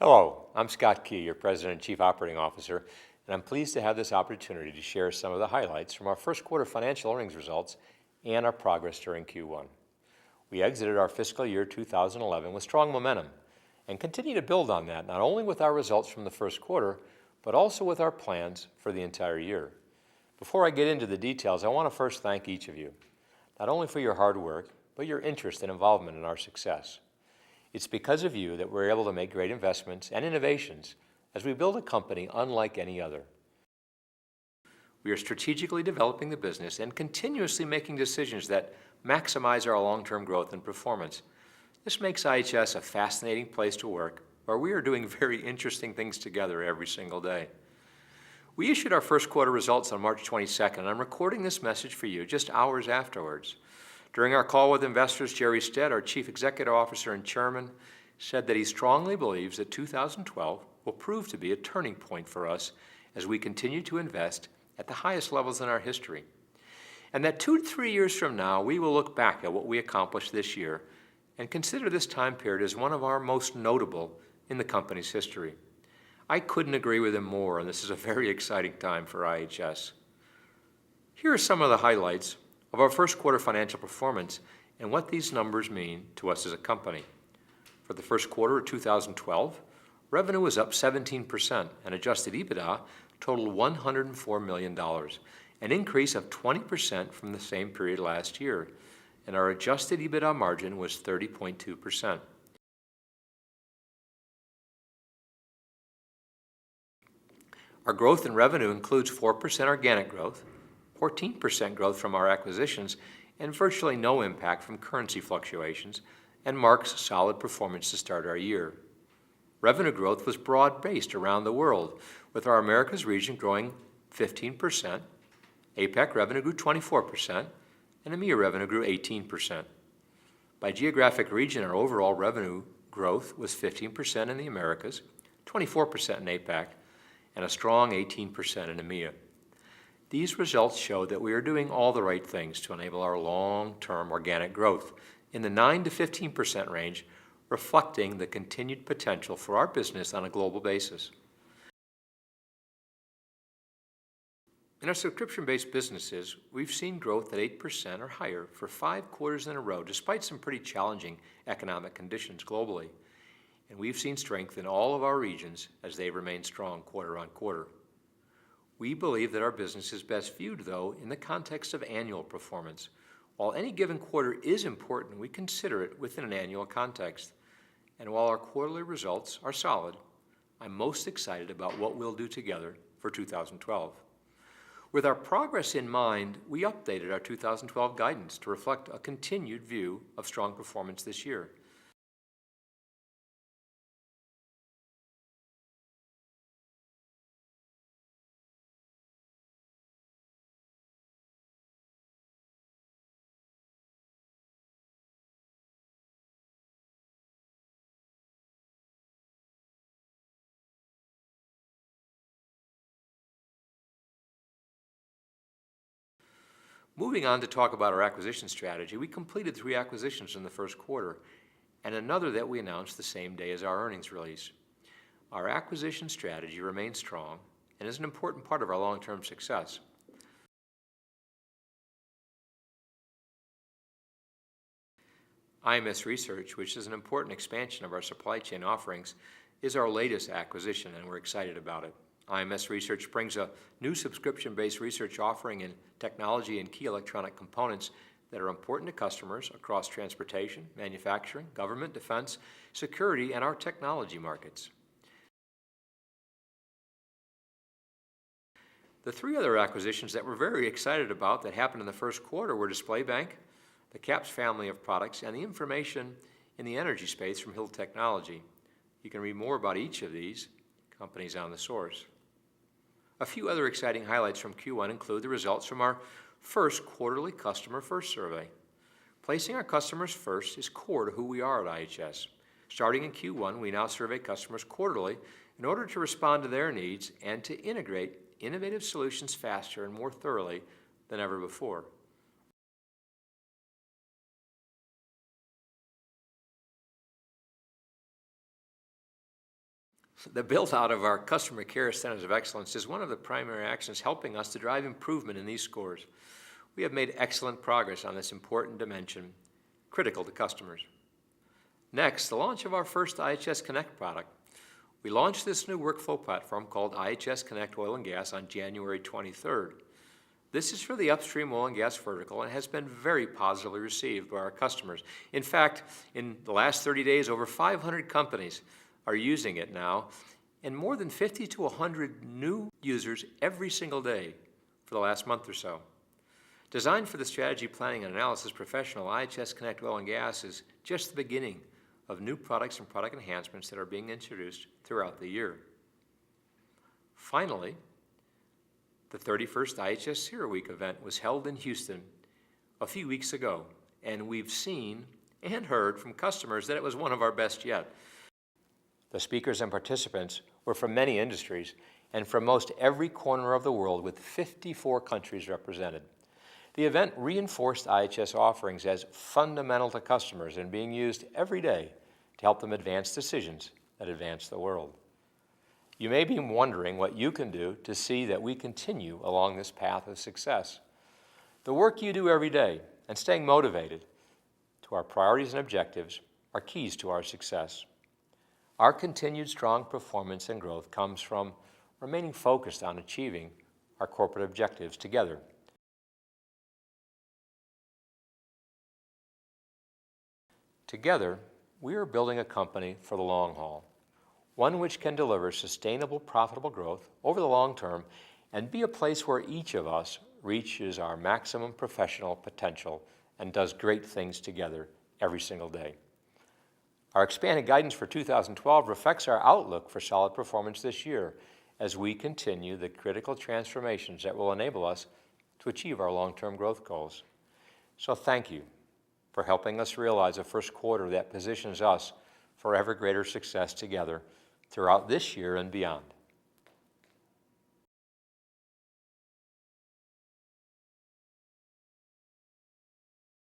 Hello, I'm Scott Key, your President and Chief Operating Officer, and I'm pleased to have this opportunity to share some of the highlights from our first quarter financial earnings results and our progress during Q1. We exited our fiscal year 2011 with strong momentum and continue to build on that, not only with our results from the first quarter, but also with our plans for the entire year. Before I get into the details, I want to first thank each of you, not only for your hard work, but your interest and involvement in our success. It's because of you that we're able to make great investments and innovations as we build a company unlike any other. We are strategically developing the business and continuously making decisions that maximize our long-term growth and performance. This makes IHS a fascinating place to work, where we are doing very interesting things together every single day. We issued our first quarter results on March 22nd, and I'm recording this message for you just hours afterwards. During our call with investors, Jerry Stead, our Chief Executive Officer and Chairman, said that he strongly believes that 2012 will prove to be a turning point for us as we continue to invest at the highest levels in our history. And that 2 to 3 years from now, we will look back at what we accomplished this year and consider this time period as one of our most notable in the company's history. I couldn't agree with him more, and this is a very exciting time for IHS. Here are some of the highlights of our first quarter financial performance and what these numbers mean to us as a company. For the first quarter of 2012, revenue was up 17% and adjusted EBITDA totaled $104 million, an increase of 20% from the same period last year, and our adjusted EBITDA margin was 30.2%. Our growth in revenue includes 4% organic growth, 14% growth from our acquisitions, and virtually no impact from currency fluctuations, and marks solid performance to start our year. Revenue growth was broad-based around the world, with our Americas region growing 15%, APAC revenue grew 24%, and EMEA revenue grew 18%. By geographic region, our overall revenue growth was 15% in the Americas, 24% in APAC, and a strong 18% in EMEA. These results show that we are doing all the right things to enable our long-term organic growth in the 9 to 15% range, reflecting the continued potential for our business on a global basis. In our subscription-based businesses, we've seen growth at 8% or higher for 5 quarters in a row, despite some pretty challenging economic conditions globally. And we've seen strength in all of our regions as they remain strong quarter on quarter. We believe that our business is best viewed, though, in the context of annual performance. While any given quarter is important, we consider it within an annual context. And while our quarterly results are solid, I'm most excited about what we'll do together for 2012. With our progress in mind, we updated our 2012 guidance to reflect a continued view of strong performance this year. Moving on to talk about our acquisition strategy, we completed 3 acquisitions in the first quarter, and another that we announced the same day as our earnings release. Our acquisition strategy remains strong and is an important part of our long-term success. IMS Research, which is an important expansion of our supply chain offerings, is our latest acquisition, and we're excited about it. IMS Research brings a new subscription-based research offering in technology and key electronic components that are important to customers across transportation, manufacturing, government, defense, security, and our technology markets. The 3 other acquisitions that we're very excited about that happened in the first quarter were Display Bank, the CAPS family of products, and the information in the energy space from Hill Technology. You can read more about each of these companies on the source. A few other exciting highlights from Q1 include the results from our first quarterly Customer First survey. Placing our customers first is core to who we are at IHS. Starting in Q1, we now survey customers quarterly in order to respond to their needs and to integrate innovative solutions faster and more thoroughly than ever before. The build-out of our customer care centers of excellence is one of the primary actions helping us to drive improvement in these scores. We have made excellent progress on this important dimension, critical to customers. Next, the launch of our first IHS Connect product. We launched this new workflow platform called IHS Connect Oil and Gas on January 23rd. This is for the upstream oil and gas vertical and has been very positively received by our customers. In fact, in the last 30 days, over 500 companies are using it now, and more than 50 to 100 new users every single day for the last month or so. Designed for the strategy planning and analysis professional, IHS Connect Oil and Gas is just the beginning of new products and product enhancements that are being introduced throughout the year. Finally, the 31st IHS Zero Week event was held in Houston a few weeks ago, and we've seen and heard from customers that it was one of our best yet. The speakers and participants were from many industries and from most every corner of the world, with 54 countries represented. The event reinforced IHS offerings as fundamental to customers and being used every day to help them advance decisions that advance the world. You may be wondering what you can do to see that we continue along this path of success. The work you do every day and staying motivated to our priorities and objectives are keys to our success. Our continued strong performance and growth comes from remaining focused on achieving our corporate objectives together. Together, we are building a company for the long haul, one which can deliver sustainable, profitable growth over the long term and be a place where each of us reaches our maximum professional potential and does great things together every single day. Our expanded guidance for 2012 reflects our outlook for solid performance this year as we continue the critical transformations that will enable us to achieve our long-term growth goals. So thank you for helping us realize a first quarter that positions us for ever greater success together throughout this year and beyond.